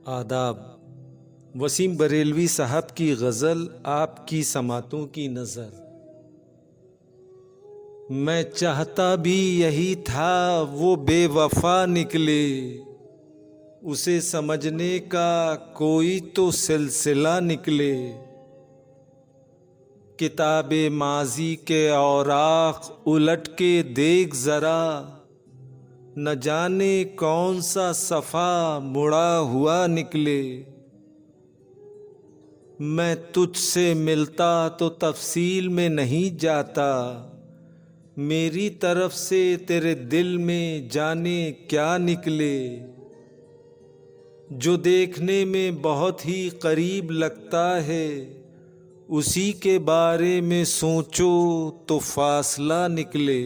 आदाब। वसीम बरेलवी साहब की गज़ल आपकी समातों की नज़र। मैं चाहता भी यही था वो बेवफा निकले, उसे समझने का कोई तो सिलसिला निकले। किताबे माजी के औराख उलट के देख ज़रा, न जाने कौन सा सफ़ा मुड़ा हुआ निकले। मैं तुझसे मिलता तो तफसील में नहीं जाता, मेरी तरफ से तेरे दिल में जाने क्या निकले। जो देखने में बहुत ही करीब लगता है, उसी के बारे में सोचो तो फासला निकले।